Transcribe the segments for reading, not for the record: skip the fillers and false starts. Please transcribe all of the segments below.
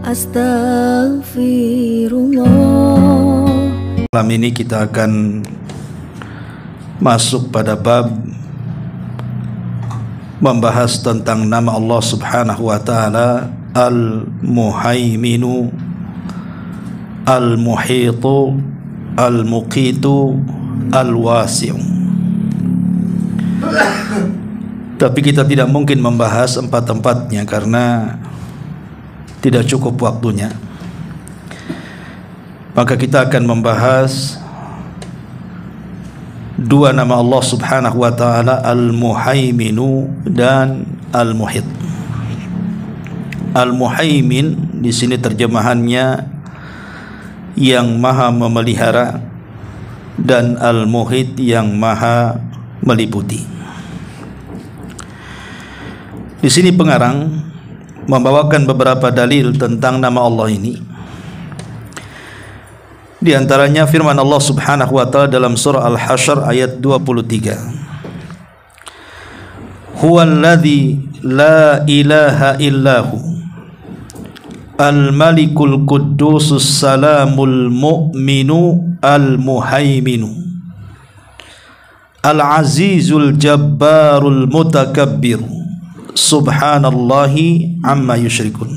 Astaghfirullah. Malam ini kita akan masuk pada bab membahas tentang nama Allah Subhanahu wa taala Al-Muhaiminu, Al-Muhitu, Al-Muqitu, Al-Wasi'u. Tapi kita tidak mungkin membahas empat-empatnya karena tidak cukup waktunya. Maka kita akan membahas dua nama Allah Subhanahu wa taala, Al-Muhaiminu dan Al-Muhit. Al-Muhaimin di sini terjemahannya yang maha memelihara, dan Al-Muhit yang maha meliputi. Di sini pengarang membawakan beberapa dalil tentang nama Allah ini. Di antaranya firman Allah Subhanahu wa taala dalam surah Al-Hasyr ayat 23. Huwallazi la ilaha illahu al-malikul quddusus salamul mu'minu al-muhaiminu al-azizul jabbarul mutakabbiru subhanallahi amma yusyrikun.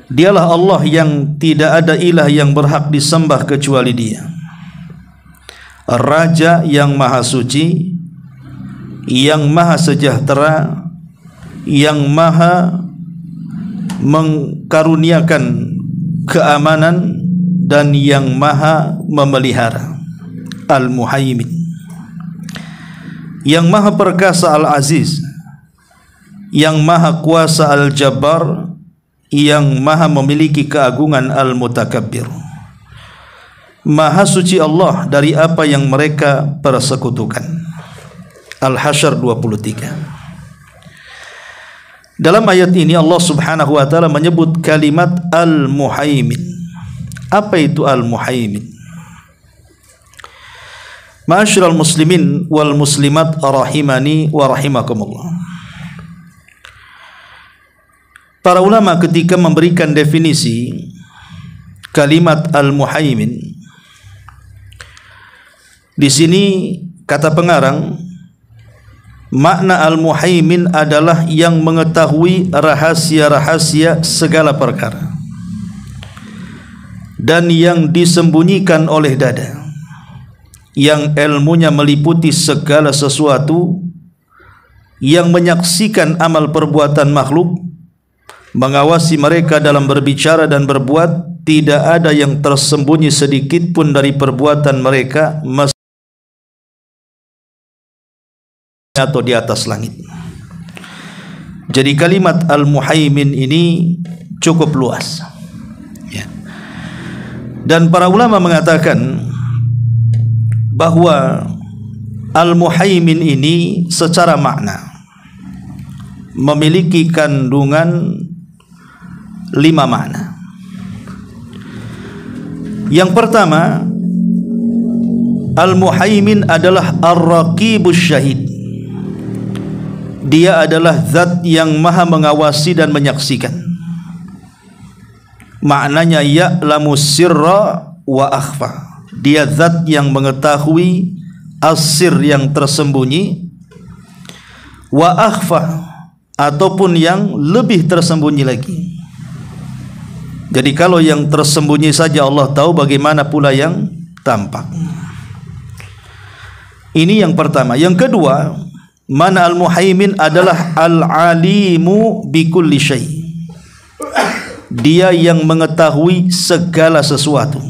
Dialah Allah yang tidak ada ilah yang berhak disembah kecuali Dia, Raja yang maha suci, yang maha sejahtera, yang maha mengkaruniakan keamanan, dan yang maha memelihara. Al-Muhaimin, yang maha perkasa, Al-Aziz, yang maha kuasa, Al-Jabbar, yang maha memiliki keagungan, Al-Mutakabbir. Maha suci Allah dari apa yang mereka persekutukan. Al-Hasyr 23. Dalam ayat ini Allah Subhanahu wa taala menyebut kalimat Al-Muhaimin. Apa itu Al-Muhaimin? Ma'asyiral muslimin wal muslimat rahimani wa rahimakumullah. Para ulama ketika memberikan definisi kalimat Al-Muhaimin, di sini kata pengarang, makna Al-Muhaimin adalah yang mengetahui rahasia-rahasia segala perkara dan yang disembunyikan oleh dada, yang ilmunya meliputi segala sesuatu, yang menyaksikan amal perbuatan makhluk, mengawasi mereka dalam berbicara dan berbuat, tidak ada yang tersembunyi sedikit pun dari perbuatan mereka atau di atas langit. Jadi kalimat Al-Muhaimin ini cukup luas ya. Dan para ulama mengatakan bahwa Al-Muhaimin ini secara makna memiliki kandungan 5 makna. Yang pertama, Al-Muhaimin adalah Ar-Raqibus Syahid. Dia adalah zat yang maha mengawasi dan menyaksikan. Maknanya ya'lamu sirra wa akhfa. Dia zat yang mengetahui as-sir yang tersembunyi, wa akhfa ataupun yang lebih tersembunyi lagi. Jadi kalau yang tersembunyi saja Allah tahu, bagaimana pula yang tampak. Ini yang pertama. Yang kedua, mana Al-Muhaimin adalah Al-Alimu bikulli syai. Dia yang mengetahui segala sesuatu.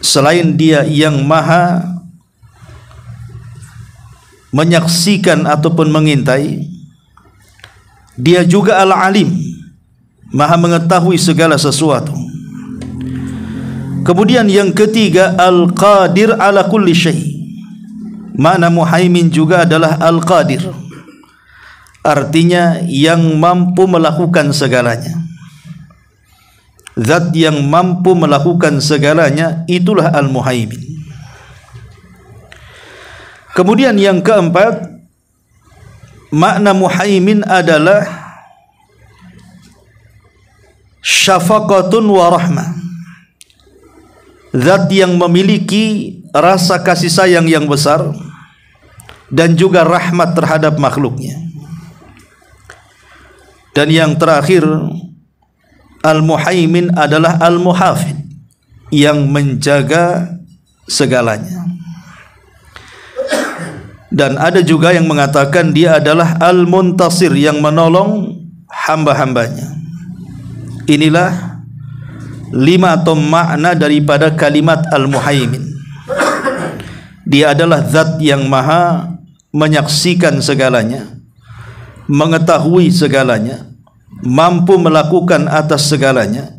Selain dia yang maha menyaksikan ataupun mengintai, dia juga Al-Alim, maha mengetahui segala sesuatu. Kemudian yang ketiga, Al-Qadir ala kulli syai. Makna Muhaimin juga adalah Al-Qadir, artinya yang mampu melakukan segalanya. Zat yang mampu melakukan segalanya, itulah Al-Muhaimin. Kemudian yang keempat, makna Muhaimin adalah syafaqatun wa rahmah, zat yang memiliki rasa kasih sayang yang besar dan juga rahmat terhadap makhluknya. Dan yang terakhir, Al-Muhaimin adalah Al-Muhafid, yang menjaga segalanya. Dan ada juga yang mengatakan dia adalah Al-Muntasir, yang menolong hamba-hambanya. Inilah 5 atau makna daripada kalimat Al-Muhaimin. Dia adalah zat yang maha menyaksikan segalanya, mengetahui segalanya, mampu melakukan atas segalanya,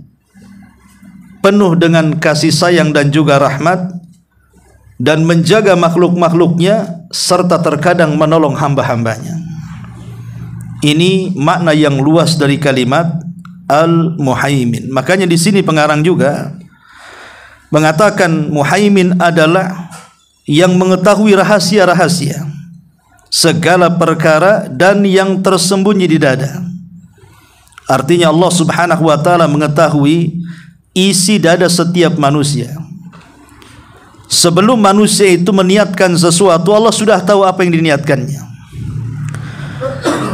penuh dengan kasih sayang dan juga rahmat, dan menjaga makhluk-makhluknya serta terkadang menolong hamba-hambanya. Ini makna yang luas dari kalimat Al-Muhaimin. Makanya di sini pengarang juga mengatakan Muhaimin adalah yang mengetahui rahasia-rahasia, segala perkara dan yang tersembunyi di dada. Artinya Allah Subhanahu wa taala mengetahui isi dada setiap manusia. Sebelum manusia itu meniatkan sesuatu, Allah sudah tahu apa yang diniatkannya.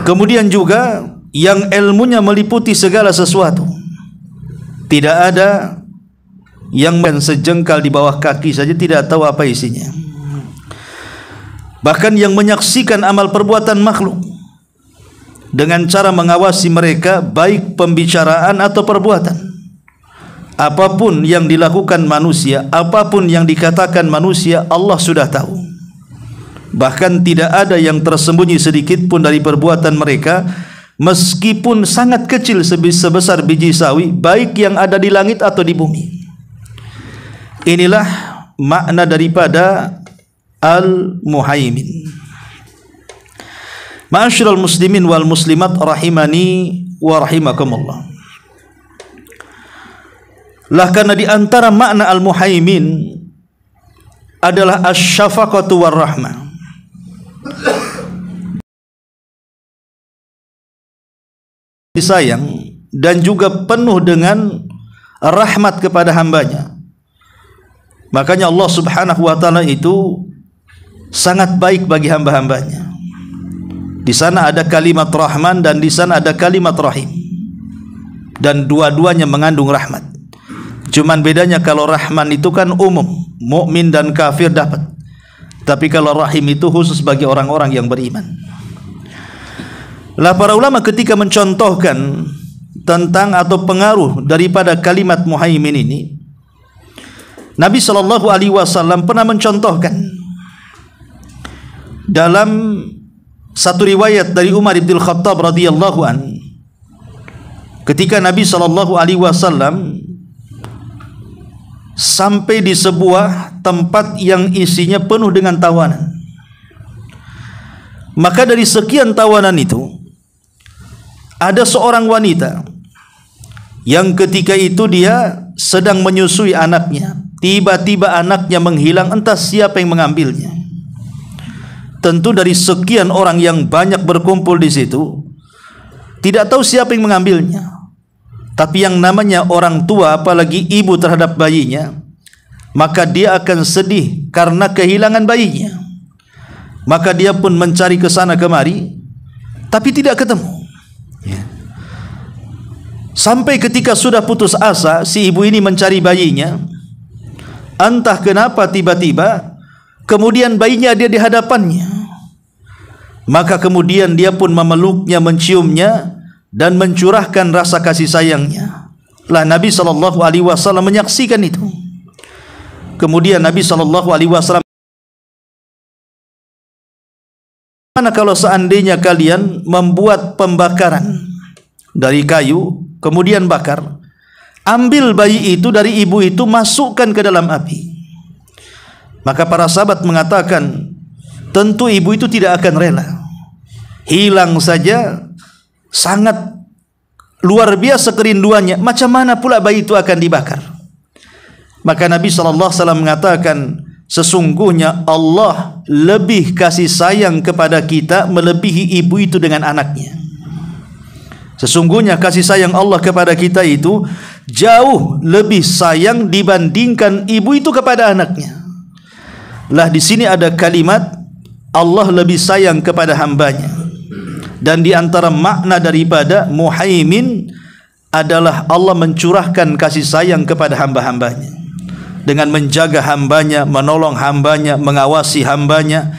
Kemudian juga yang ilmunya meliputi segala sesuatu. Tidak ada yang sejengkal di bawah kaki saja tidak tahu apa isinya. Bahkan yang menyaksikan amal perbuatan makhluk dengan cara mengawasi mereka, baik pembicaraan atau perbuatan. Apapun yang dilakukan manusia, apapun yang dikatakan manusia, Allah sudah tahu. Bahkan tidak ada yang tersembunyi sedikit pun dari perbuatan mereka, meskipun sangat kecil sebesar biji sawi, baik yang ada di langit atau di bumi. Inilah makna daripada Al-Muhaimin. Ma'asyiral muslimin wal muslimat rahimani wa rahimakumullah. Lah karena di antara makna Al-Muhaimin adalah asy-syafaqatu war rahmah. Disayang dan juga penuh dengan rahmat kepada hambanya. Makanya Allah Subhanahu wa taala itu sangat baik bagi hamba-hambanya. Di sana ada kalimat Rahman dan di sana ada kalimat Rahim. Dan dua-duanya mengandung rahmat. Cuman bedanya kalau Rahman itu kan umum, mukmin dan kafir dapat. Tapi kalau Rahim itu khusus bagi orang-orang yang beriman. Lah para ulama ketika mencontohkan tentang atau pengaruh daripada kalimat Muhaimin ini, Nabi SAW pernah mencontohkan dalam satu riwayat dari Umar bin Khattab radhiyallahu an, ketika Nabi SAW sampai di sebuah tempat yang isinya penuh dengan tawanan. Maka dari sekian tawanan itu ada seorang wanita yang ketika itu dia sedang menyusui anaknya. Tiba-tiba anaknya menghilang, entah siapa yang mengambilnya. Tentu dari sekian orang yang banyak berkumpul di situ, tidak tahu siapa yang mengambilnya. Tapi yang namanya orang tua, apalagi ibu terhadap bayinya, maka dia akan sedih karena kehilangan bayinya. Maka dia pun mencari ke sana kemari, tapi tidak ketemu. Sampai ketika sudah putus asa, si ibu ini mencari bayinya. Entah kenapa tiba-tiba kemudian bayinya ada di hadapannya. Maka kemudian dia pun memeluknya, menciumnya, dan mencurahkan rasa kasih sayangnya. Lah Nabi SAW menyaksikan itu. Kemudian Nabi SAW, mana kalau seandainya kalian membuat pembakaran dari kayu, kemudian bakar, ambil bayi itu dari ibu itu, masukkan ke dalam api. Maka para sahabat mengatakan, tentu ibu itu tidak akan rela. Hilang saja, sangat luar biasa kerinduannya. Macam mana pula bayi itu akan dibakar? Maka Nabi SAW mengatakan, sesungguhnya Allah lebih kasih sayang kepada kita melebihi ibu itu dengan anaknya. Sesungguhnya kasih sayang Allah kepada kita itu jauh lebih sayang dibandingkan ibu itu kepada anaknya. Lah di sini ada kalimat Allah lebih sayang kepada hambanya. Dan di antara makna daripada muhaimin adalah Allah mencurahkan kasih sayang kepada hamba-hambanya dengan menjaga hambanya, menolong hambanya, mengawasi hambanya,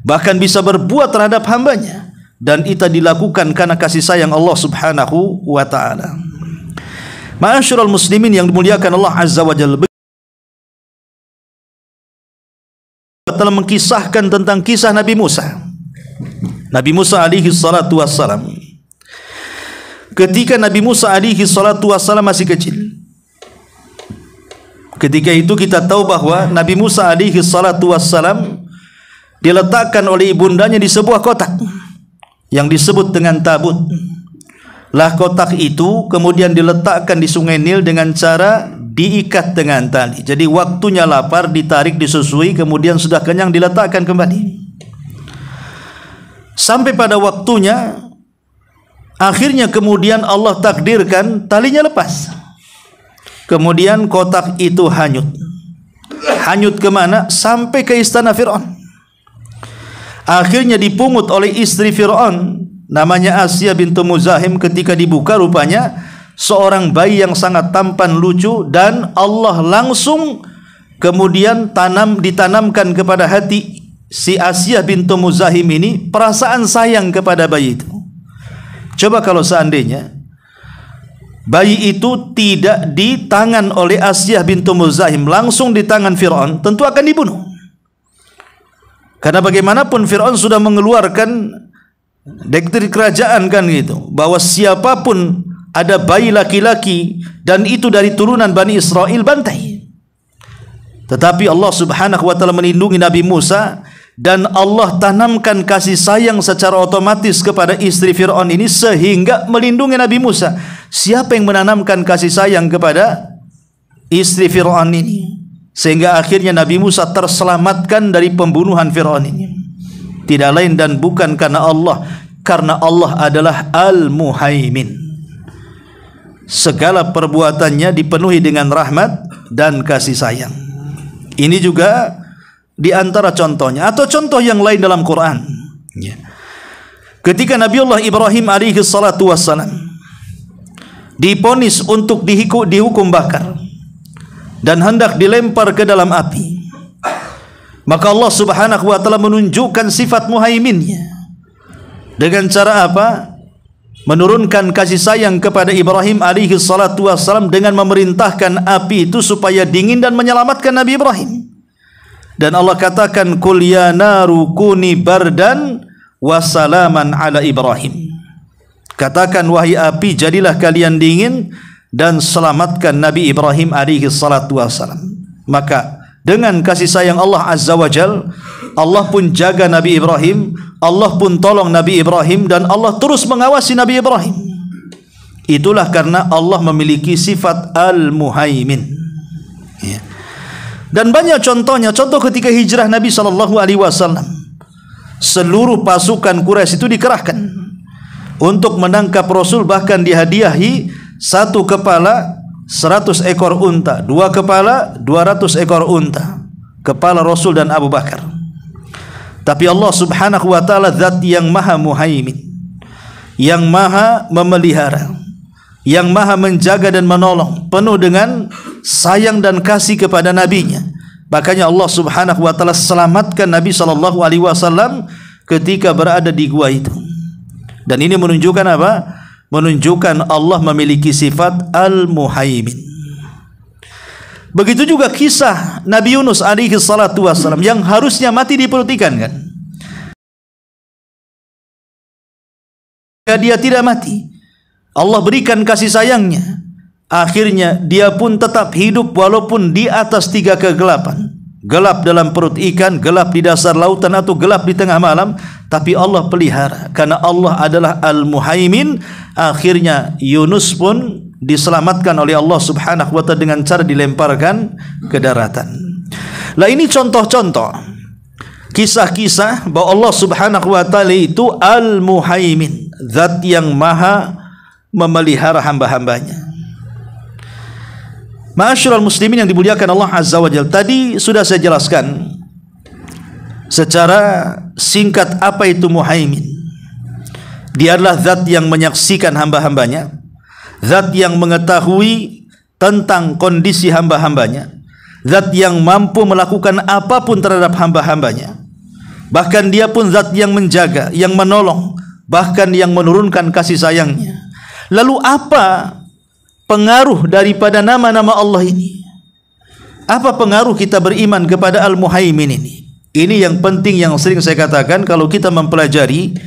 bahkan bisa berbuat terhadap hambanya. Dan itu dilakukan karena kasih sayang Allah subhanahu wa ta'ala. Ma'asyiral muslimin yang dimuliakan Allah azza wa jalla, telah mengkisahkan tentang kisah Nabi Musa. Nabi Musa alaihi salatu wassalam, ketika Nabi Musa alaihi salatu wassalam masih kecil, ketika itu kita tahu bahwa Nabi Musa alaihi salatu wassalam diletakkan oleh ibundanya di sebuah kotak yang disebut dengan tabut. Lah kotak itu kemudian diletakkan di sungai Nil dengan cara diikat dengan tali. Jadi waktunya lapar ditarik, disusui, kemudian sudah kenyang diletakkan kembali. Sampai pada waktunya, akhirnya kemudian Allah takdirkan talinya lepas. Kemudian kotak itu hanyut. Hanyut kemana? Sampai ke istana Fir'aun. Akhirnya dipungut oleh istri Fir'aun, namanya Asiyah bintu Muzahim. Ketika dibuka, rupanya seorang bayi yang sangat tampan, lucu, dan Allah langsung kemudian ditanamkan kepada hati si Asiyah bintu Muzahim ini perasaan sayang kepada bayi itu. Coba kalau seandainya bayi itu tidak di tangan oleh Asiyah bintu Muzahim, langsung di tangan Fir'aun, tentu akan dibunuh. Karena bagaimanapun Fir'aun sudah mengeluarkan dekret kerajaan kan gitu, bahwa siapapun ada bayi laki-laki dan itu dari turunan Bani Israel, bantai. Tetapi Allah subhanahu wa ta'ala melindungi Nabi Musa, dan Allah tanamkan kasih sayang secara otomatis kepada istri Fir'aun ini sehingga melindungi Nabi Musa. Siapa yang menanamkan kasih sayang kepada istri Fir'aun ini sehingga akhirnya Nabi Musa terselamatkan dari pembunuhan Fir'aun ini? Tidak lain dan bukan karena Allah adalah Al-Muhaimin. Segala perbuatannya dipenuhi dengan rahmat dan kasih sayang. Ini juga di antara contohnya, atau contoh yang lain dalam Quran. Ketika Nabiullah Ibrahim alaihi salatu wassalam diponis untuk dihukum bakar dan hendak dilempar ke dalam api, maka Allah subhanahu wa ta'ala menunjukkan sifat muhaiminnya. Dengan cara apa? Menurunkan kasih sayang kepada Ibrahim alaihi salatu wassalam dengan memerintahkan api itu supaya dingin dan menyelamatkan Nabi Ibrahim. Dan Allah katakan, "Qul ya naru kuni bardan wa salaman ala Ibrahim." Katakan, wahai api, jadilah kalian dingin dan selamatkan Nabi Ibrahim alaihi salatu wassalam. Maka dengan kasih sayang Allah azza wa jal, Allah pun jaga Nabi Ibrahim, Allah pun tolong Nabi Ibrahim, dan Allah terus mengawasi Nabi Ibrahim. Itulah karena Allah memiliki sifat Al-Muhaimin. Ya. Dan banyak contohnya. Contoh ketika hijrah Nabi SAW, seluruh pasukan Quraisy itu dikerahkan untuk menangkap Rasul, bahkan dihadiahi satu kepala 100 ekor unta, dua kepala 200 ekor unta, kepala Rasul dan Abu Bakar. Tapi Allah subhanahu wa ta'ala zat yang maha muhaimin, yang maha memelihara, yang maha menjaga dan menolong, penuh dengan sayang dan kasih kepada nabinya. Makanya Allah subhanahu wa ta'ala selamatkan Nabi SAW ketika berada di gua itu. Dan ini menunjukkan apa? Menunjukkan Allah memiliki sifat Al-Muhaimin. Begitu juga kisah Nabi Yunus alaihi salatu wassalam yang harusnya mati di perut ikan kan. Dia tidak mati. Allah berikan kasih sayangnya. Akhirnya dia pun tetap hidup walaupun di atas 3 kegelapan. Gelap dalam perut ikan, gelap di dasar lautan, atau gelap di tengah malam, tapi Allah pelihara karena Allah adalah Al-Muhaimin. Akhirnya Yunus pun diselamatkan oleh Allah subhanahu wa ta'ala dengan cara dilemparkan ke daratan. Lah ini contoh-contoh kisah-kisah bahwa Allah subhanahu wa ta'ala itu Al-Muhaimin, zat yang maha memelihara hamba-hambanya. Ma'asyiral muslimin yang dimuliakan Allah Azza wa Jalla, tadi sudah saya jelaskan secara singkat apa itu muhaimin. Dia adalah zat yang menyaksikan hamba-hambanya, zat yang mengetahui tentang kondisi hamba-hambanya, zat yang mampu melakukan apapun terhadap hamba-hambanya. Bahkan dia pun zat yang menjaga, yang menolong, bahkan yang menurunkan kasih sayangnya. Lalu apa pengaruh daripada nama-nama Allah ini? Apa pengaruh kita beriman kepada Al-Muhaimin ini? Ini yang penting, yang sering saya katakan, kalau kita mempelajari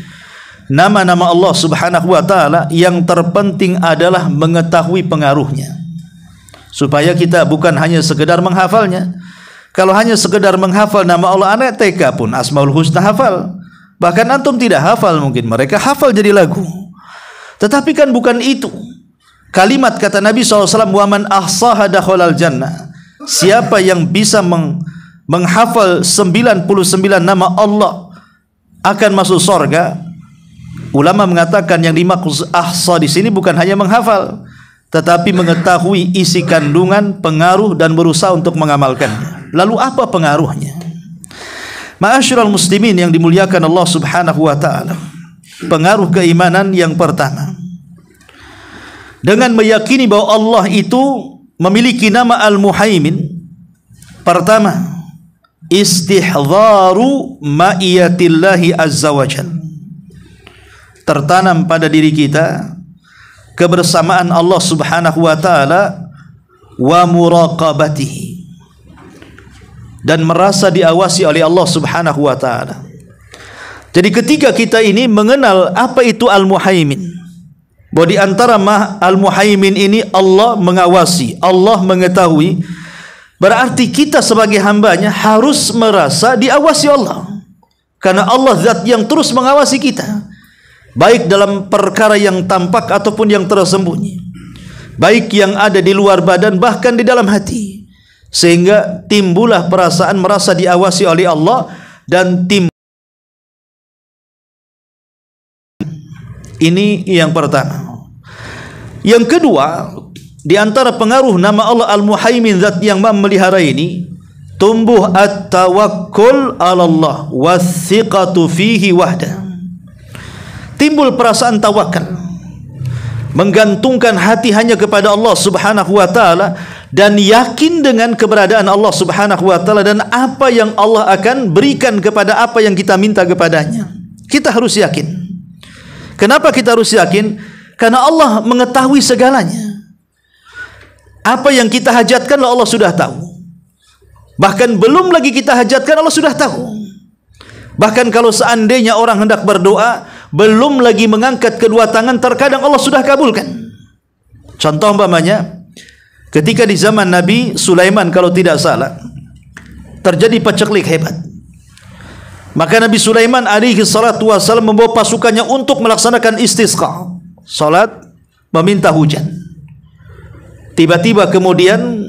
nama-nama Allah Subhanahu wa taala, yang terpenting adalah mengetahui pengaruhnya, supaya kita bukan hanya sekedar menghafalnya. Kalau hanya sekedar menghafal nama Allah, anak TK pun Asmaul Husna hafal, bahkan antum tidak hafal, mungkin mereka hafal jadi lagu. Tetapi kan bukan itu. Kalimat kata Nabi SAW, wa man ahsaha dakhalal jannah. Siapa yang bisa menghafal 99 nama Allah akan masuk surga. Ulama mengatakan yang dimaksud ahsa di sini bukan hanya menghafal, tetapi mengetahui isi kandungan, pengaruh, dan berusaha untuk mengamalkannya. Lalu apa pengaruhnya? Ma'asyiral muslimin yang dimuliakan Allah Subhanahu wa taala. Pengaruh keimanan yang pertama, dengan meyakini bahwa Allah itu memiliki nama Al-Muhaimin. Pertama, istihdharu ma'iyatillahi azza wa jalla. Tertanam pada diri kita kebersamaan Allah Subhanahu wa taala wa muraqabatihi, dan merasa diawasi oleh Allah Subhanahu wa taala. Jadi ketika kita ini mengenal apa itu Al-Muhaimin, bahwa di antara Al-Muhaimin ini Allah mengawasi, Allah mengetahui, berarti kita sebagai hambanya harus merasa diawasi Allah, karena Allah zat yang terus mengawasi kita, baik dalam perkara yang tampak ataupun yang tersembunyi, baik yang ada di luar badan bahkan di dalam hati, sehingga timbullah perasaan merasa diawasi oleh Allah dan ini yang pertama. Yang kedua, di antara pengaruh nama Allah Al-Muhaimin, zat yang memelihara ini, tumbuh at-tawakkul 'ala Allah was-thiqatu fihi wahda. Timbul perasaan tawakal, menggantungkan hati hanya kepada Allah Subhanahu wa taala, dan yakin dengan keberadaan Allah Subhanahu wa taala dan apa yang Allah akan berikan kepada apa yang kita minta kepadanya. Kita harus yakin. Kenapa kita harus yakin? Karena Allah mengetahui segalanya. Apa yang kita hajatkan Allah sudah tahu. Bahkan belum lagi kita hajatkan Allah sudah tahu. Bahkan kalau seandainya orang hendak berdoa, belum lagi mengangkat kedua tangan, terkadang Allah sudah kabulkan. Contoh umpamanya, ketika di zaman Nabi Sulaiman kalau tidak salah, terjadi paceklik hebat. Maka Nabi Sulaiman alaihi salatu wasallam membawa pasukannya untuk melaksanakan istisqa, salat meminta hujan. Tiba-tiba kemudian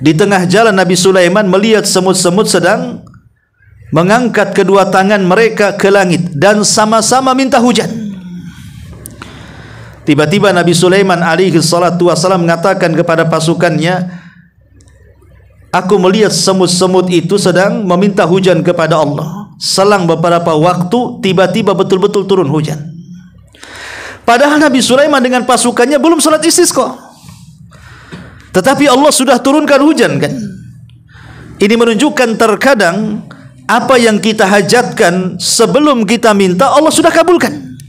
di tengah jalan Nabi Sulaiman melihat semut-semut sedang mengangkat kedua tangan mereka ke langit dan sama-sama minta hujan. Tiba-tiba Nabi Sulaiman alaihi salatu wasallam mengatakan kepada pasukannya, aku melihat semut-semut itu sedang meminta hujan kepada Allah. Selang beberapa waktu, tiba-tiba betul-betul turun hujan. Padahal Nabi Sulaiman dengan pasukannya belum salat istisqa, tetapi Allah sudah turunkan hujan kan. Ini menunjukkan terkadang apa yang kita hajatkan sebelum kita minta, Allah sudah kabulkan.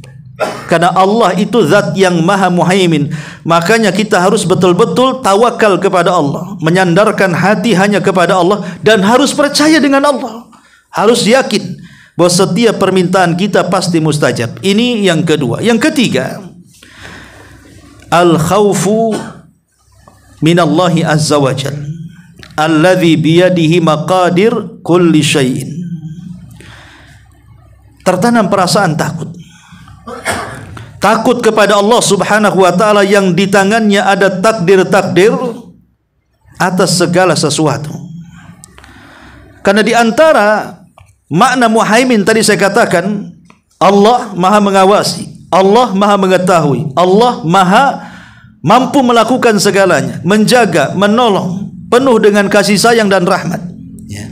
Karena Allah itu zat yang maha muhaimin. Makanya kita harus betul-betul tawakal kepada Allah, menyandarkan hati hanya kepada Allah, dan harus percaya dengan Allah, harus yakin bahwa setiap permintaan kita pasti mustajab. Ini yang kedua. Yang ketiga, al-khawfu minallahi azza wa jalla alladhi biyadihi maqadir kulli syai'in. Tertanam perasaan takut. Takut kepada Allah Subhanahu wa taala yang di tangannya ada takdir-takdir atas segala sesuatu. Karena di antara makna muhaimin tadi saya katakan, Allah maha mengawasi, Allah maha mengetahui, Allah maha mampu melakukan segalanya, menjaga, menolong, penuh dengan kasih sayang dan rahmat. Ya.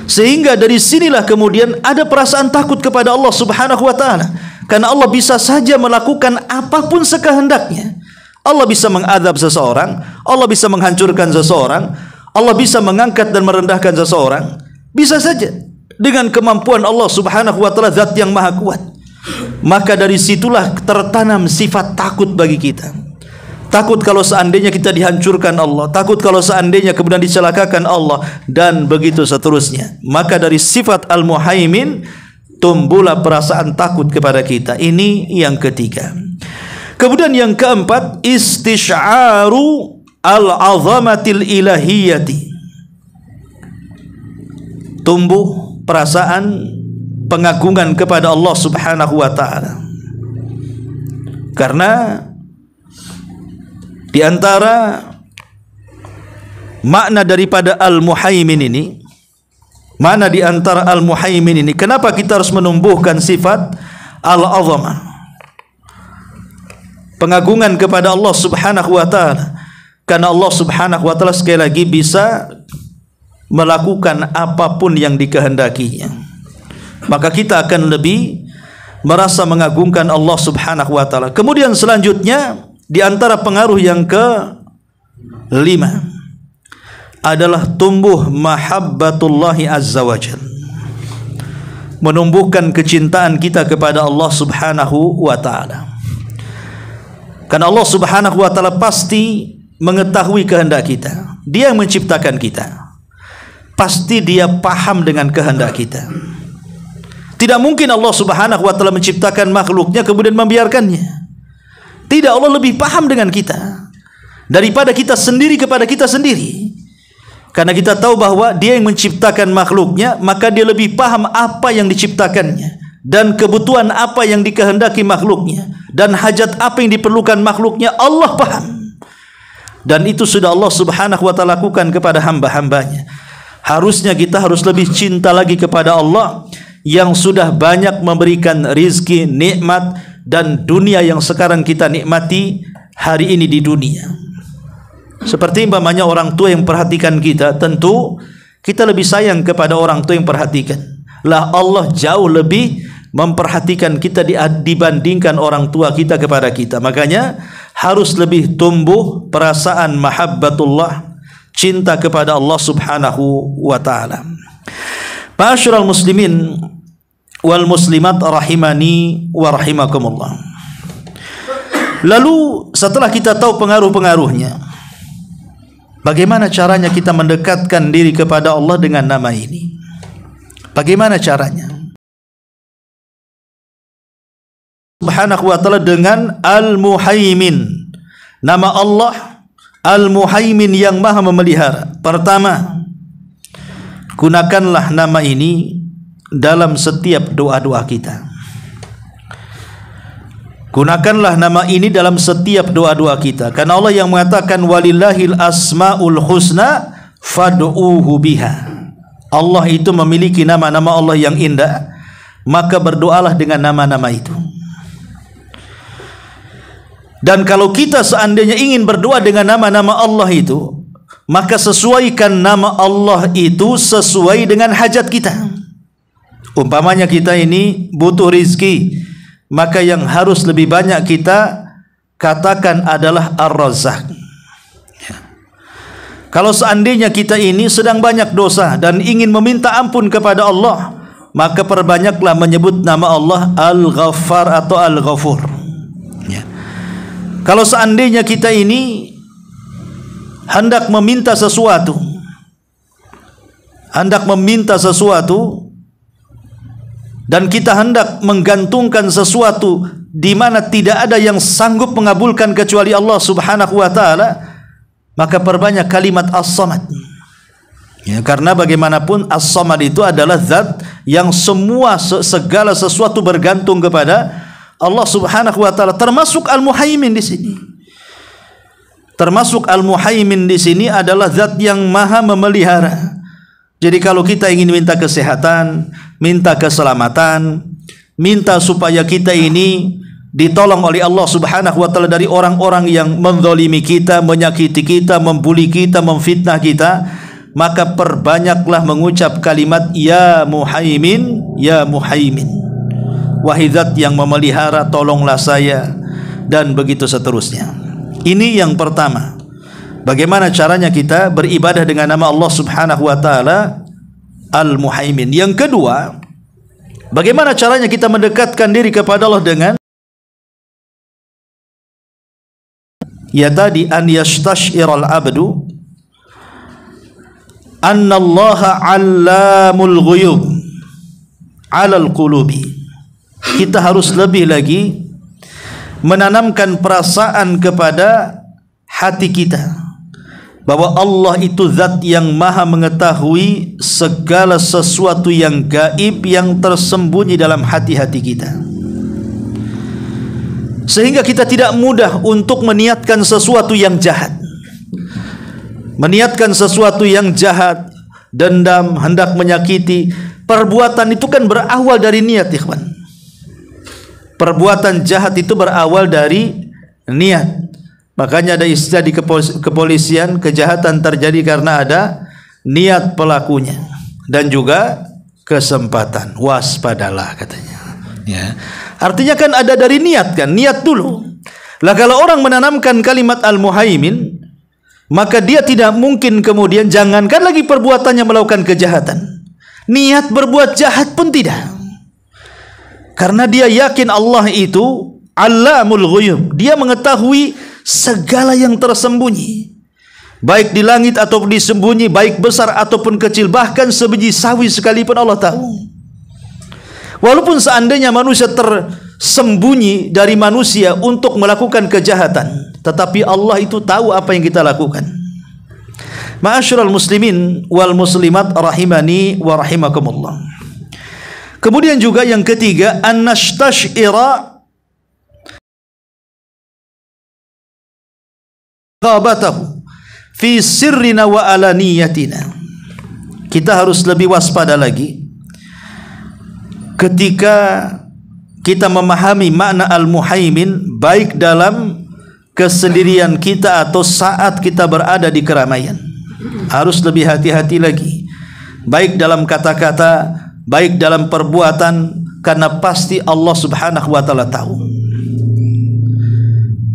Sehingga dari sinilah kemudian ada perasaan takut kepada Allah Subhanahu wa taala. Karena Allah bisa saja melakukan apapun sekehendaknya. Allah bisa mengadab seseorang, Allah bisa menghancurkan seseorang, Allah bisa mengangkat dan merendahkan seseorang. Bisa saja dengan kemampuan Allah Subhanahu wa taala, zat yang maha kuat. Maka dari situlah tertanam sifat takut bagi kita. Takut kalau seandainya kita dihancurkan Allah, takut kalau seandainya kemudian dicelakakan Allah, dan begitu seterusnya. Maka dari sifat Al-Muhaimin tumbuhlah perasaan takut kepada kita. Ini yang ketiga. Kemudian yang keempat, istisy'aru al-'azamatil ilahiyyati. Tumbuh perasaan pengagungan kepada Allah Subhanahu wa taala. Karena di antara makna daripada Al-Muhaimin ini, mana di antara Al-Muhaimin ini, kenapa kita harus menumbuhkan sifat Al-'Azamah, pengagungan kepada Allah Subhanahu wa taala? Karena Allah Subhanahu wa taala sekali lagi bisa melakukan apapun yang dikehendakinya. Maka kita akan lebih merasa mengagungkan Allah Subhanahu wa taala. Kemudian selanjutnya di antara pengaruh yang ke-5 adalah tumbuh mahabbatullahi azza wajalla. Menumbuhkan kecintaan kita kepada Allah Subhanahu wa taala. Karena Allah Subhanahu wa taala pasti mengetahui kehendak kita. Dia yang menciptakan kita. Pasti dia paham dengan kehendak kita. Tidak mungkin Allah Subhanahu wa taala menciptakan makhluknya kemudian membiarkannya. Tidak, Allah lebih paham dengan kita daripada kita sendiri kepada kita sendiri. Karena kita tahu bahwa dia yang menciptakan makhluknya, maka dia lebih paham apa yang diciptakannya dan kebutuhan apa yang dikehendaki makhluknya dan hajat apa yang diperlukan makhluknya. Allah paham. Dan itu sudah Allah Subhanahu wa taala lakukan kepada hamba-hambanya. Harusnya kita harus lebih cinta lagi kepada Allah yang sudah banyak memberikan rizki, nikmat, dan dunia yang sekarang kita nikmati hari ini di dunia. Seperti umpamanya orang tua yang perhatikan kita, tentu kita lebih sayang kepada orang tua yang perhatikan. Lah Allah jauh lebih memperhatikan kita dibandingkan orang tua kita kepada kita. Makanya harus lebih tumbuh perasaan mahabbatullah, cinta kepada Allah Subhanahu wa taala. Ma'asyiral muslimin wal muslimat rahimani wa rahimakumullah. Lalu setelah kita tahu pengaruh-pengaruhnya, bagaimana caranya kita mendekatkan diri kepada Allah dengan nama ini? Bagaimana caranya? Subhanahu wa ta'ala dengan Al-Muhaimin. Nama Allah Al-Muhaimin yang maha memelihara. Pertama, gunakanlah nama ini dalam setiap doa-doa kita. Gunakanlah nama ini dalam setiap doa-doa kita. Karena Allah yang mengatakan walillahil asmaul husna fad'uuhu biha. Allah itu memiliki nama-nama Allah yang indah, maka berdoalah dengan nama-nama itu. Dan kalau kita seandainya ingin berdoa dengan nama-nama Allah itu, maka sesuaikan nama Allah itu sesuai dengan hajat kita. Umpamanya kita ini butuh rizki, maka yang harus lebih banyak kita katakan adalah Ar-Razzaq. Kalau seandainya kita ini sedang banyak dosa dan ingin meminta ampun kepada Allah, maka perbanyaklah menyebut nama Allah Al-Ghaffar atau Al-Ghafur. Kalau seandainya kita ini hendak meminta sesuatu, dan kita hendak menggantungkan sesuatu di mana tidak ada yang sanggup mengabulkan kecuali Allah Subhanahu wa taala, maka perbanyak kalimat As-Samad. Ya, karena bagaimanapun As-Samad itu adalah zat yang segala sesuatu bergantung kepada Allah Subhanahu wa taala, termasuk Al-Muhaimin di sini. Termasuk Al-Muhaimin di sini adalah zat yang maha memelihara. Jadi kalau kita ingin minta kesehatan, minta keselamatan, minta supaya kita ini ditolong oleh Allah Subhanahu wa taala dari orang-orang yang menzalimi kita, menyakiti kita, membuli kita, memfitnah kita, maka perbanyaklah mengucap kalimat ya Muhaimin, ya Muhaimin, wahai zat yang memelihara, tolonglah saya, dan begitu seterusnya. Ini yang pertama, bagaimana caranya kita beribadah dengan nama Allah Subhanahu wa taala Al-Muhaimin. Yang kedua, bagaimana caranya kita mendekatkan diri kepada Allah dengan ya tadi an yastashiral abdu annallaha 'allamul ghuyub 'alal qulubi. Kita harus lebih lagi menanamkan perasaan kepada hati kita bahwa Allah itu zat yang maha mengetahui segala sesuatu yang gaib yang tersembunyi dalam hati-hati kita, sehingga kita tidak mudah untuk meniatkan sesuatu yang jahat. Meniatkan sesuatu yang jahat, dendam, hendak menyakiti. Perbuatan itu kan berawal dari niat, ikhwan. Perbuatan jahat itu berawal dari niat. Makanya ada istilah di kepolisian, kejahatan terjadi karena ada niat pelakunya dan juga kesempatan. Waspadalah katanya. Ya. Artinya kan ada dari niat kan, niat dulu. Lah kalau orang menanamkan kalimat Al-Muhaimin, maka dia tidak mungkin kemudian jangankan lagi perbuatannya melakukan kejahatan, niat berbuat jahat pun tidak. Karena dia yakin Allah itu Allamul Ghuyub. Dia mengetahui segala yang tersembunyi, baik di langit ataupun disembunyi, baik besar ataupun kecil, bahkan sebiji sawi sekalipun Allah tahu. Walaupun seandainya manusia tersembunyi dari manusia untuk melakukan kejahatan, tetapi Allah itu tahu apa yang kita lakukan. Ma'asyiral muslimin wal muslimat rahimani wa rahimakumullah. Kemudian juga yang ketiga, an-nastashira ghabatahu fi sirrina wa alaniyatina. Kita harus lebih waspada lagi ketika kita memahami makna Al-Muhaimin, baik dalam kesendirian kita atau saat kita berada di keramaian. Harus lebih hati-hati lagi, baik dalam kata-kata, baik dalam perbuatan, karena pasti Allah Subhanahu wa taala tahu.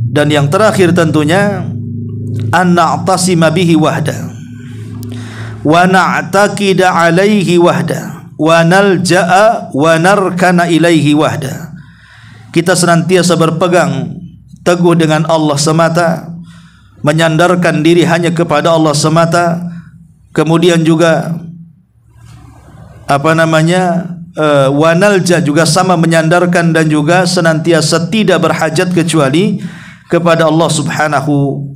Dan yang terakhir tentunya an na'tasima bihi wahda wa na'taqida alaihi wahda wa nalja'a wa narkana ilaihi wahda. Kita senantiasa berpegang teguh dengan Allah semata, menyandarkan diri hanya kepada Allah semata, kemudian juga wa nalja juga sama menyandarkan dan juga senantiasa tidak berhajat kecuali kepada Allah Subhanahu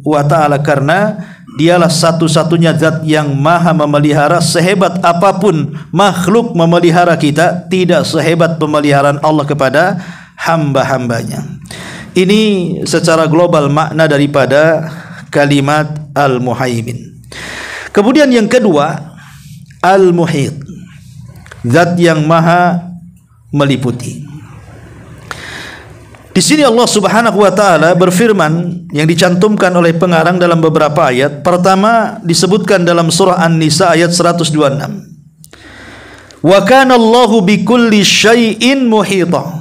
wa taala, karena dialah satu-satunya zat yang maha memelihara. Sehebat apapun makhluk memelihara kita, tidak sehebat pemeliharaan Allah kepada hamba-hambanya. Ini secara global makna daripada kalimat Al-Muhaimin. Kemudian yang kedua, Al-Muhit, zat yang maha meliputi. Di sini Allah Subhanahu wa taala berfirman yang dicantumkan oleh pengarang dalam beberapa ayat. Pertama disebutkan dalam surah An-Nisa ayat 126. Wa kana Allahu bikulli syai'in muhita.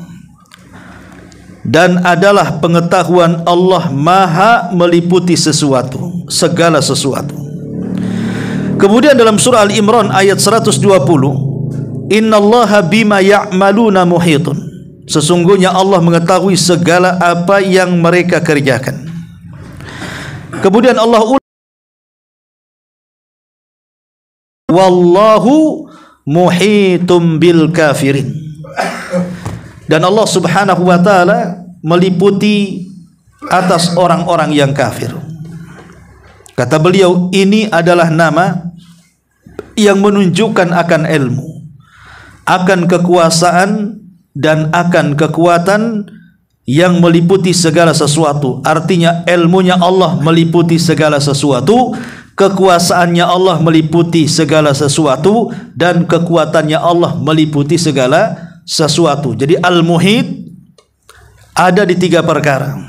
Dan adalah pengetahuan Allah maha meliputi sesuatu, segala sesuatu. Kemudian dalam surah Al-Imran ayat 120, innallaha bima ya'maluna muhitun. Sesungguhnya Allah mengetahui segala apa yang mereka kerjakan. Kemudian Allah wallahu muhitum bil kafirin. Dan Allah Subhanahu wa taala meliputi atas orang-orang yang kafir. Kata beliau, ini adalah nama yang menunjukkan akan ilmu, akan kekuasaan, dan akan kekuatan yang meliputi segala sesuatu. Artinya ilmunya Allah meliputi segala sesuatu, kekuasaannya Allah meliputi segala sesuatu, dan kekuatannya Allah meliputi segala sesuatu. Jadi Al-Muhit ada di 3 perkara.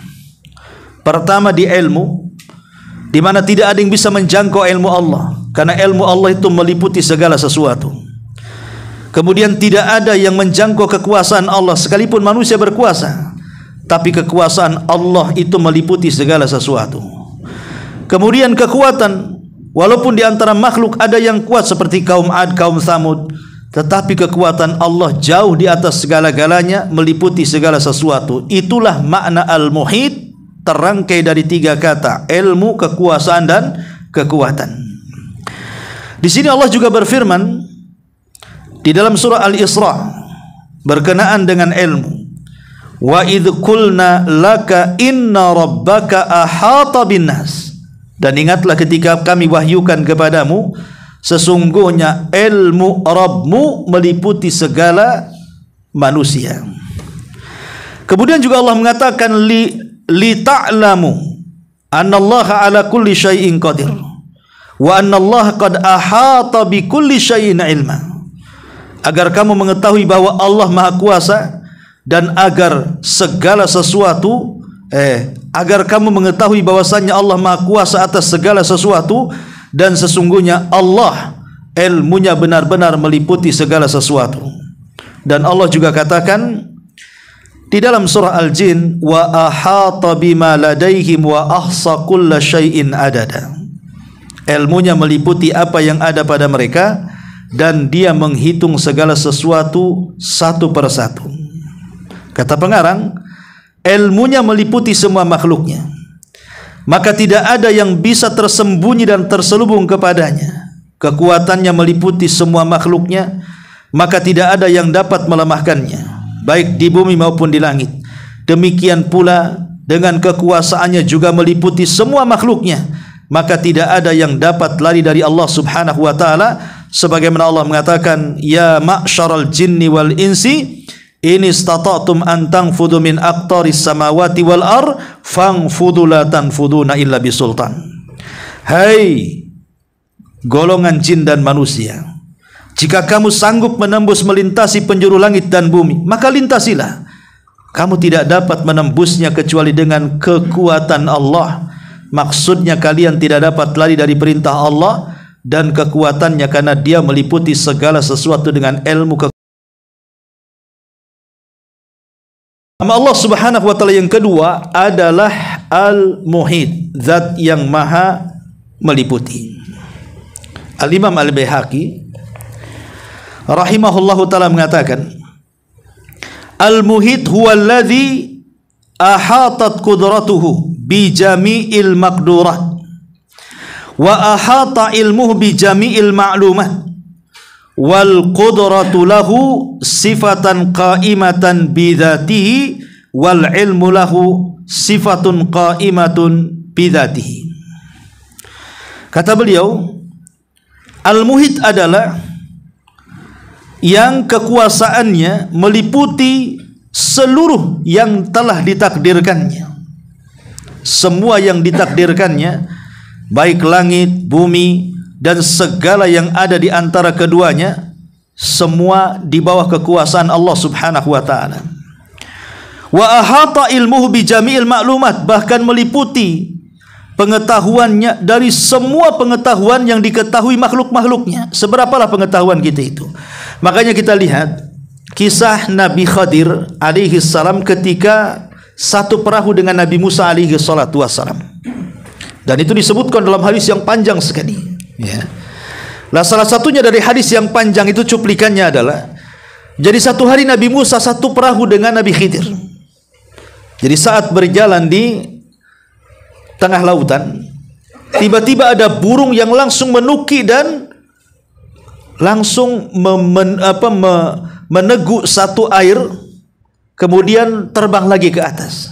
Pertama di ilmu, di mana tidak ada yang bisa menjangkau ilmu Allah, karena ilmu Allah itu meliputi segala sesuatu. Kemudian tidak ada yang menjangkau kekuasaan Allah, sekalipun manusia berkuasa, tapi kekuasaan Allah itu meliputi segala sesuatu. Kemudian kekuatan, walaupun di antara makhluk ada yang kuat seperti kaum Ad, kaum Tsamud, tetapi kekuatan Allah jauh di atas segala-galanya, meliputi segala sesuatu. Itulah makna al-muhit, terangkai dari 3 kata: ilmu, kekuasaan, dan kekuatan. Di sini Allah juga berfirman di dalam surah Al-Isra berkenaan dengan ilmu, wa idh qulna laka inna rabbaka ahata binnas. Dan ingatlah ketika kami wahyukan kepadamu, sesungguhnya ilmu Rabbmu meliputi segala manusia. Kemudian juga Allah mengatakan li ta'lamu annallaha ala kulli syai'in qadir wa annallaha qad ahata bi kulli syai'in ilma. Agar kamu mengetahui bahwa Allah Maha Kuasa, dan agar segala sesuatu agar kamu mengetahui bahwasanya Allah Maha Kuasa atas segala sesuatu, dan sesungguhnya Allah ilmunya benar-benar meliputi segala sesuatu. Dan Allah juga katakan di dalam surah Al-Jin, wa ahata bima ladaihim wa ahsa kulla syai'in adada. Ilmunya meliputi apa yang ada pada mereka, dan dia menghitung segala sesuatu satu persatu. Kata pengarang, ilmunya meliputi semua makhluknya, maka tidak ada yang bisa tersembunyi dan terselubung kepadanya. Kekuatannya meliputi semua makhluknya, maka tidak ada yang dapat melemahkannya, baik di bumi maupun di langit. Demikian pula dengan kekuasaannya juga meliputi semua makhluknya, maka tidak ada yang dapat lari dari Allah Subhanahu wa taala. Sebagaimana Allah mengatakan, ya ma'syaral jinni wal insi in istata'tum an tanfudu min aqtaris samawati wal ar fangfudu la tanfuduna illa bisultan. Hai golongan jin dan manusia, jika kamu sanggup menembus melintasi penjuru langit dan bumi, maka lintasilah. Kamu tidak dapat menembusnya kecuali dengan kekuatan Allah. Maksudnya kalian tidak dapat lari dari perintah Allah dan kekuatannya, karena dia meliputi segala sesuatu dengan ilmu Allah Subhanahu wa ta'ala. Yang kedua adalah al-muhit, zat yang maha meliputi. Al-Imam Al-Baihaqi rahimahullahu ta'ala mengatakan, al-muhit huwa alladhi ahatat qudratuhu bi jami'il maqdurat wa ahata ilmuhu bi jami'il ma'lumat wal qudratu lahu sifatan qa'imatan bi dzatihi wal ilmu lahu sifatun qa'imatun bi dzatihi. Kata beliau, al-muhit adalah yang kekuasaannya meliputi seluruh yang telah ditakdirkannya. Semua yang ditakdirkannya, baik langit, bumi, dan segala yang ada di antara keduanya, semua di bawah kekuasaan Allah Subhanahu wa ta'ala. Wa ahata ilmuhu bi jami'il ma'lumat, bahkan meliputi pengetahuannya dari semua pengetahuan yang diketahui makhluk-makhluknya. Seberapalah pengetahuan kita itu. Makanya kita lihat kisah Nabi Khadir alaihi salam ketika satu perahu dengan Nabi Musa alaihi salatu wassalam. Dan itu disebutkan dalam hadis yang panjang sekali, ya. Nah, salah satunya dari hadis yang panjang itu cuplikannya adalah, jadi satu hari Nabi Musa satu perahu dengan Nabi Khidir. Jadi saat berjalan di tengah lautan, tiba-tiba ada burung yang langsung menuki dan langsung meneguk satu air, kemudian terbang lagi ke atas.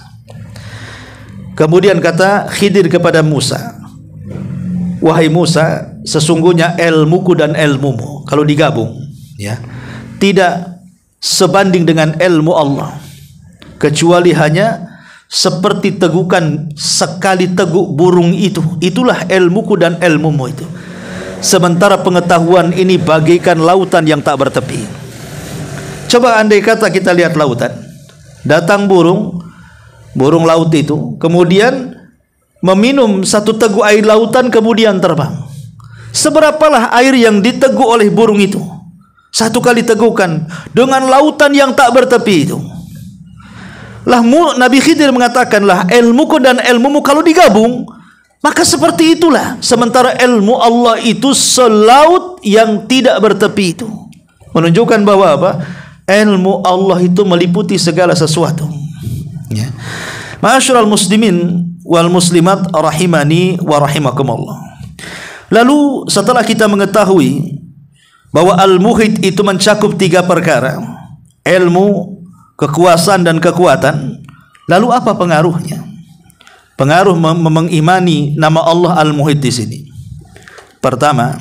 Kemudian kata Khidir kepada Musa, wahai Musa, sesungguhnya ilmuku dan ilmumu kalau digabung, ya, tidak sebanding dengan ilmu Allah, kecuali hanya seperti tegukan sekali teguk burung itu. Itulah ilmuku dan ilmumu itu. Sementara pengetahuan ini bagaikan lautan yang tak bertepi. Coba andai kata kita lihat lautan, datang burung, burung laut itu, kemudian meminum satu teguk air lautan kemudian terbang. Seberapalah air yang diteguk oleh burung itu? Satu kali tegukan dengan lautan yang tak bertepi itu. Lah Nabi Khidir mengatakanlah ilmuku dan ilmumu kalau digabung maka seperti itulah. Sementara ilmu Allah itu selaut yang tidak bertepi itu. Menunjukkan bahwa apa? Ilmu Allah itu meliputi segala sesuatu. Ya. Ma'asyiral muslimin wal muslimat rahimani wa rahimakumullah. Lalu setelah kita mengetahui bahwa al-muhit itu mencakup 3 perkara, ilmu, kekuasaan dan kekuatan, lalu apa pengaruhnya? Pengaruh mengimani nama Allah al-muhit di sini. Pertama,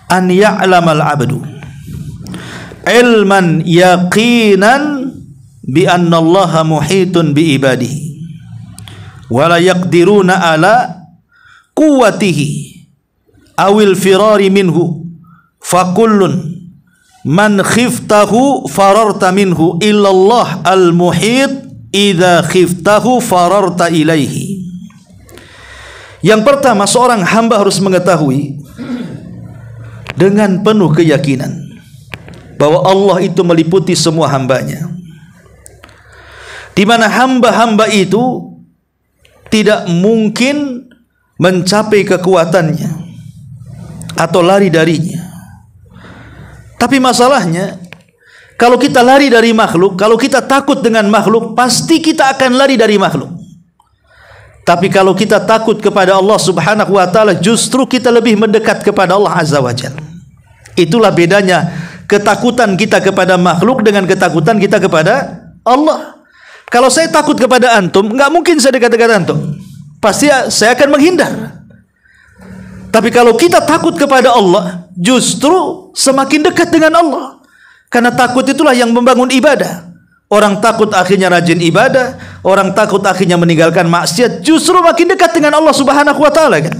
an ya'lamal 'abdu ilman yaqinan bi anna Allah muhitun bi ibadihi wa la yaqdiruna ala quwwatihi awil firari minhu fakullun man khiftahu fararta minhu illallah al-muhit idza khiftahu fararta ilaihi. Yang pertama, seorang hamba harus mengetahui dengan penuh keyakinan bahwa Allah itu meliputi semua hambanya, di mana hamba-hamba itu tidak mungkin mencapai kekuatannya atau lari darinya. Tapi masalahnya, kalau kita lari dari makhluk, kalau kita takut dengan makhluk, pasti kita akan lari dari makhluk. Tapi kalau kita takut kepada Allah Subhanahu wa taala, justru kita lebih mendekat kepada Allah Azza wa Jalla. Itulah bedanya ketakutan kita kepada makhluk dengan ketakutan kita kepada Allah. Kalau saya takut kepada antum, nggak mungkin saya dekat-dekat antum. Pasti saya akan menghindar. Tapi kalau kita takut kepada Allah, justru semakin dekat dengan Allah. Karena takut itulah yang membangun ibadah. Orang takut akhirnya rajin ibadah, orang takut akhirnya meninggalkan maksiat, justru makin dekat dengan Allah Subhanahu wa taala kan.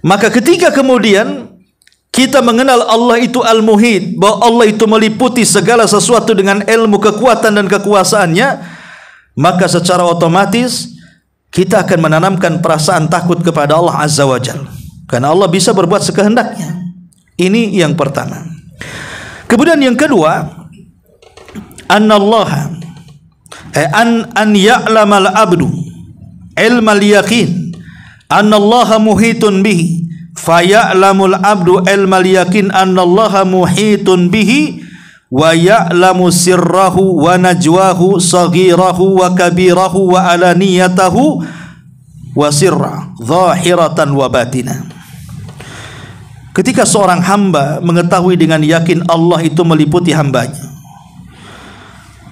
Maka ketika kemudian kita mengenal Allah itu al-muhit, bahwa Allah itu meliputi segala sesuatu dengan ilmu, kekuatan dan kekuasaannya, maka secara otomatis kita akan menanamkan perasaan takut kepada Allah Azza wa Jalla. Karena Allah bisa berbuat sekehendaknya. Ini yang pertama. Kemudian yang kedua, an ya'lamal abdu ilmal yaqin annallaha muhitun bihi faya'lamul abdu ilmal yaqin annallaha muhitun bihi wa ya'lamu sirrahu wa najwahu saghirahu wa kabirahu wa alaniyatahu wa sirra zahiratan wa batina. Ketika seorang hamba mengetahui dengan yakin Allah itu meliputi hambanya,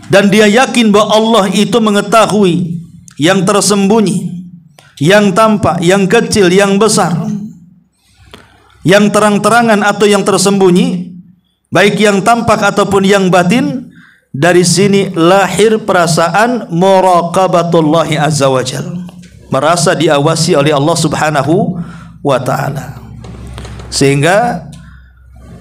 dan dia yakin bahwa Allah itu mengetahui yang tersembunyi, yang tampak, yang kecil, yang besar, yang terang-terangan atau yang tersembunyi, baik yang tampak ataupun yang batin, dari sini lahir perasaan muraqabatullahi azza wa jalla, merasa diawasi oleh Allah Subhanahu wa taala. Sehingga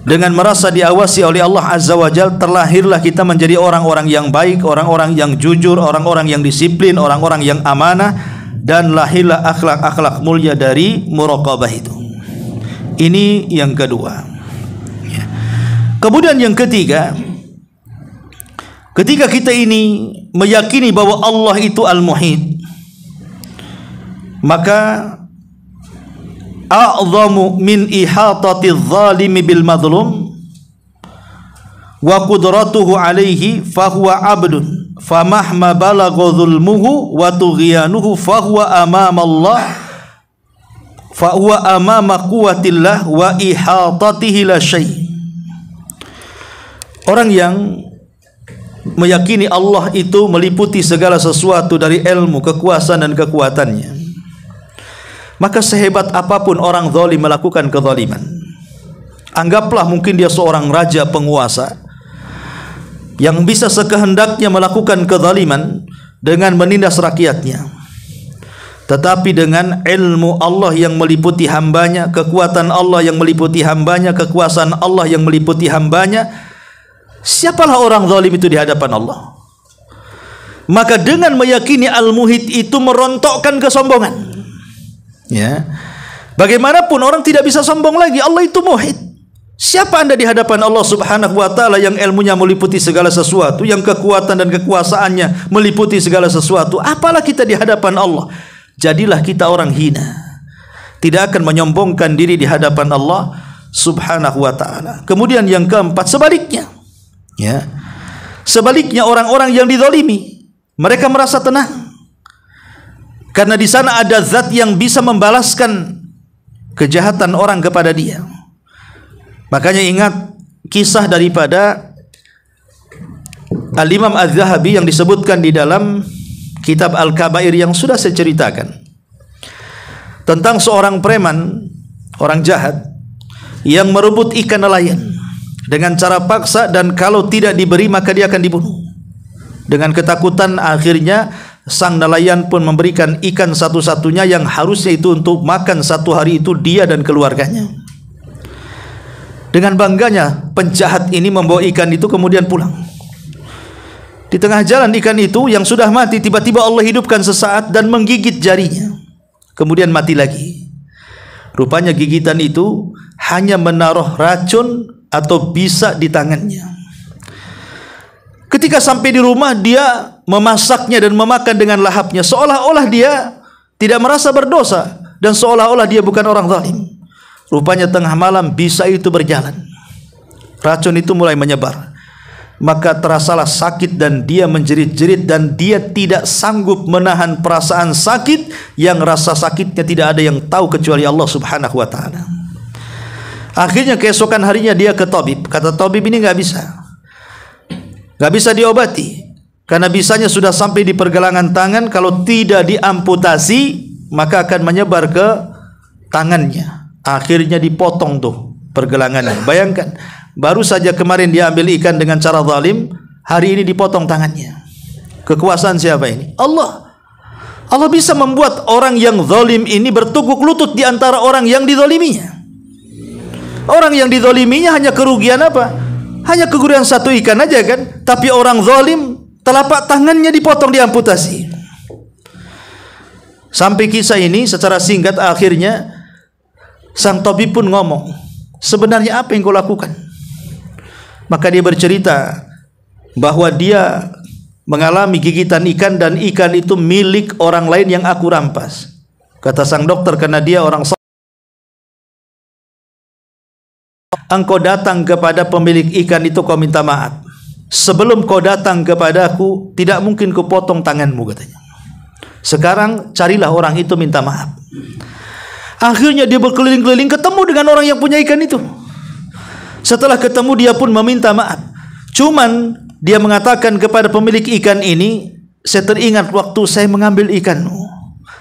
dengan merasa diawasi oleh Allah Azza wa Jalla, terlahirlah kita menjadi orang-orang yang baik, orang-orang yang jujur, orang-orang yang disiplin, orang-orang yang amanah, dan lahirlah akhlak-akhlak mulia dari muraqabah itu. Ini yang kedua. Kemudian yang ketiga, ketika kita ini meyakini bahwa Allah itu al-muhit, maka a'zamu min ihatati adh-dhalimi bil madlum wa qudratuhu alaihi fahuwa abdun famahma balagha dhulmuhu wa tughyanuhu fahuwa amama Allah fahuwa amama quwwatillah wa ihatatihi la syai'. Orang yang meyakini Allah itu meliputi segala sesuatu dari ilmu, kekuasaan dan kekuatannya, maka sehebat apapun orang zalim melakukan kezaliman, anggaplah mungkin dia seorang raja penguasa yang bisa sekehendaknya melakukan kezaliman dengan menindas rakyatnya, tetapi dengan ilmu Allah yang meliputi hambanya, kekuatan Allah yang meliputi hambanya, kekuasaan Allah yang meliputi hambanya, siapalah orang zalim itu di hadapan Allah? Maka dengan meyakini Al-Muhit itu merontokkan kesombongan. Ya. Bagaimanapun orang tidak bisa sombong lagi. Allah itu Muhit. Siapa Anda di hadapan Allah Subhanahu wa taala yang ilmunya meliputi segala sesuatu, yang kekuatan dan kekuasaannya meliputi segala sesuatu? Apalah kita di hadapan Allah? Jadilah kita orang hina. Tidak akan menyombongkan diri di hadapan Allah Subhanahu wa taala. Kemudian yang keempat, sebaliknya. Ya. Sebaliknya orang-orang yang dizalimi, mereka merasa tenang. Karena di sana ada zat yang bisa membalaskan kejahatan orang kepada dia. Makanya ingat kisah daripada Al-Imam Az-Zahabi yang disebutkan di dalam kitab Al-Kabair yang sudah saya ceritakan, tentang seorang preman, orang jahat yang merebut ikan nelayan dengan cara paksa, dan kalau tidak diberi maka dia akan dibunuh. Dengan ketakutan akhirnya sang nelayan pun memberikan ikan satu-satunya yang harusnya itu untuk makan satu hari itu dia dan keluarganya. Dengan bangganya penjahat ini membawa ikan itu kemudian pulang. Di tengah jalan ikan itu yang sudah mati tiba-tiba Allah hidupkan sesaat dan menggigit jarinya. Kemudian mati lagi. Rupanya gigitan itu hanya menaruh racun atau bisa di tangannya. Ketika sampai di rumah dia memasaknya dan memakan dengan lahapnya, seolah-olah dia tidak merasa berdosa dan seolah-olah dia bukan orang zalim. Rupanya tengah malam bisa itu berjalan. Racun itu mulai menyebar. Maka terasalah sakit dan dia menjerit-jerit, dan dia tidak sanggup menahan perasaan sakit yang rasa sakitnya tidak ada yang tahu kecuali Allah Subhanahu wa taala. Akhirnya keesokan harinya dia ke tabib. Kata tabib, ini nggak bisa diobati karena bisanya sudah sampai di pergelangan tangan. Kalau tidak diamputasi maka akan menyebar ke tangannya. Akhirnya dipotong tuh pergelangannya. Bayangkan, baru saja kemarin dia ambil ikan dengan cara zalim, hari ini dipotong tangannya. Kekuasaan siapa ini? Allah. Allah bisa membuat orang yang zalim ini bertukuk lutut di antara orang yang dizaliminya. Orang yang dizaliminya hanya kerugian apa? Hanya kerugian satu ikan aja kan? Tapi orang zalim telapak tangannya dipotong, diamputasi. Sampai kisah ini secara singkat akhirnya sang tabib pun ngomong, sebenarnya apa yang kau lakukan? Maka dia bercerita bahwa dia mengalami gigitan ikan dan ikan itu milik orang lain yang aku rampas. Kata sang dokter, karena dia orang saleh, engkau datang kepada pemilik ikan itu kau minta maaf. Sebelum kau datang kepadaku tidak mungkin kau potong tanganmu, katanya. Sekarang carilah orang itu, minta maaf. Akhirnya dia berkeliling-keliling ketemu dengan orang yang punya ikan itu. Setelah ketemu dia pun meminta maaf. Cuman dia mengatakan kepada pemilik ikan ini, saya teringat waktu saya mengambil ikanmu,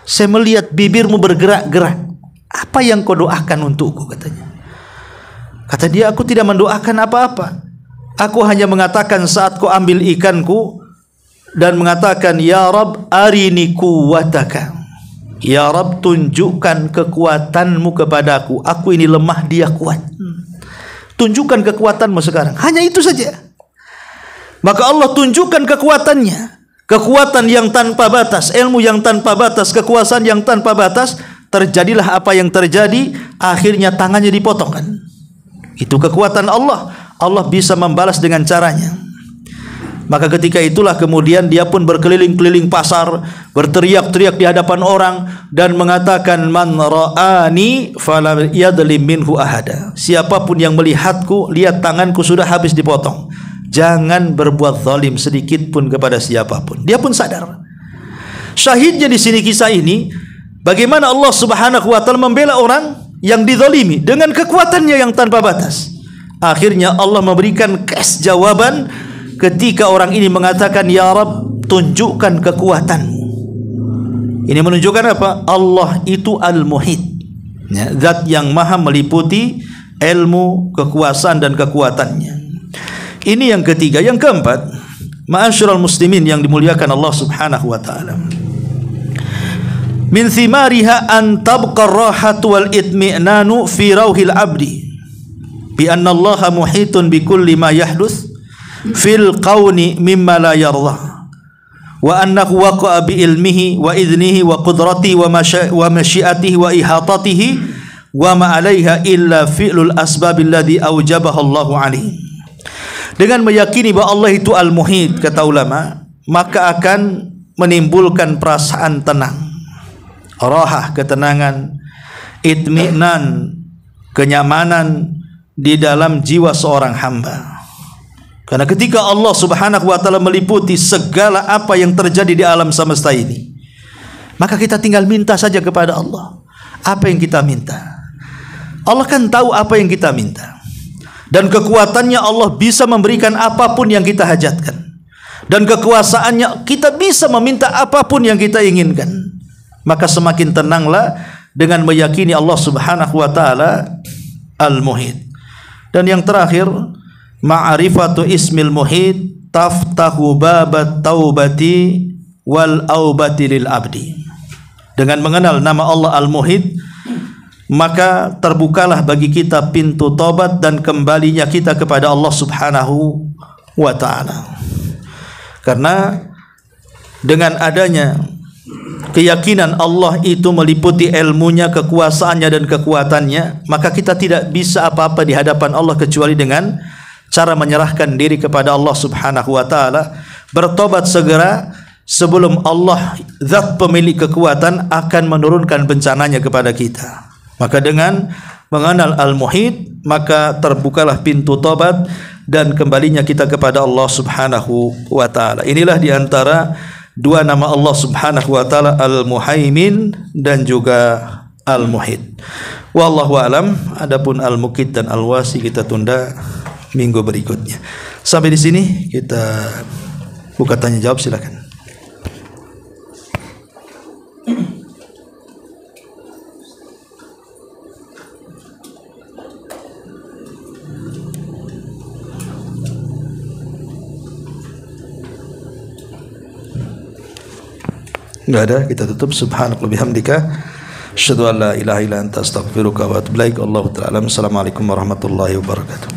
saya melihat bibirmu bergerak-gerak. Apa yang kau doakan untukku, katanya. Kata dia, aku tidak mendoakan apa-apa. Aku hanya mengatakan saat kau ambil ikanku dan mengatakan, ya Rabb arini quwwataka. Ya Rabb, tunjukkan kekuatanmu kepadaku. Aku ini lemah, dia kuat. Tunjukkan kekuatanmu sekarang. Hanya itu saja. Maka Allah tunjukkan kekuatannya. Kekuatan yang tanpa batas, ilmu yang tanpa batas, kekuasaan yang tanpa batas. Terjadilah apa yang terjadi. Akhirnya tangannya dipotong kan. Itu kekuatan Allah. Allah bisa membalas dengan caranya. Maka ketika itulah kemudian dia pun berkeliling-keliling pasar, berteriak-teriak di hadapan orang dan mengatakan, man ra'ani fala yadlim minhu ahada. Siapapun yang melihatku, lihat tanganku sudah habis dipotong. Jangan berbuat zalim sedikit pun kepada siapapun. Dia pun sadar. Syahidnya di sini kisah ini, bagaimana Allah Subhanahu wa taala membela orang yang dizalimi dengan kekuatannya yang tanpa batas. Akhirnya Allah memberikan jawaban ketika orang ini mengatakan, ya Rabb, tunjukkan kekuatanmu. Ini menunjukkan apa? Allah itu Al-Muhit, ya, zat yang maha meliputi ilmu, kekuasaan dan kekuatannya. Ini yang ketiga. Yang keempat, ma'asyiral muslimin yang dimuliakan Allah Subhanahu wa taala, min thimariha an tabqa ar-rahatu wal itmi'nanu fi rauhil abdi bi anna Allah muhitun bi kulli ma yahduts fil qawni mimma la yardah wa annahu waqa'a bi ilmihi wa idnihi wa qudratihi wa masyiatihi wa ihatatihi wa ma 'alaiha illa fi'lul asbabil ladzi aujabaha Allahu 'alaihi. Dengan meyakini bahwa Allah itu Al-Muhit, kata ulama, maka akan menimbulkan perasaan tenang, rahah, ketenangan, itminan, kenyamanan di dalam jiwa seorang hamba. Karena ketika Allah Subhanahu wa taala meliputi segala apa yang terjadi di alam semesta ini, maka kita tinggal minta saja kepada Allah. Apa yang kita minta? Allah kan tahu apa yang kita minta. Dan kekuatannya Allah bisa memberikan apapun yang kita hajatkan. Dan kekuasaannya kita bisa meminta apapun yang kita inginkan. Maka semakin tenanglah dengan meyakini Allah Subhanahu wa taala Al-Muhit. Dan yang terakhir, ma'rifatu ismil muhit taftahu babat taubati wal aubati lil abdi. Dengan mengenal nama Allah Al-Muhit, maka terbukalah bagi kita pintu tobat dan kembalinya kita kepada Allah Subhanahu wa ta'ala. Karena dengan adanya keyakinan Allah itu meliputi ilmunya, kekuasaannya dan kekuatannya, maka kita tidak bisa apa-apa di hadapan Allah kecuali dengan cara menyerahkan diri kepada Allah Subhanahu wa taala, bertobat segera sebelum Allah zat pemilik kekuatan akan menurunkan bencananya kepada kita. Maka dengan mengenal Al-Muhit, maka terbukalah pintu tobat dan kembalinya kita kepada Allah Subhanahu wa taala. Inilah di antara dua nama Allah Subhanahu wa taala, Al-Muhaimin dan juga Al-Muhit. Wallahu alam. Adapun Al-Muqit dan Al-Wasi kita tunda minggu berikutnya. Sampai di sini kita buka tanya jawab, silakan. Enggak ada, kita tutup. Subhanallah bihamdika asyhadu an la ilaha illa anta astaghfiruka wa atubu ilaik. Allahu ta'ala. Assalamualaikum warahmatullahi wabarakatuh.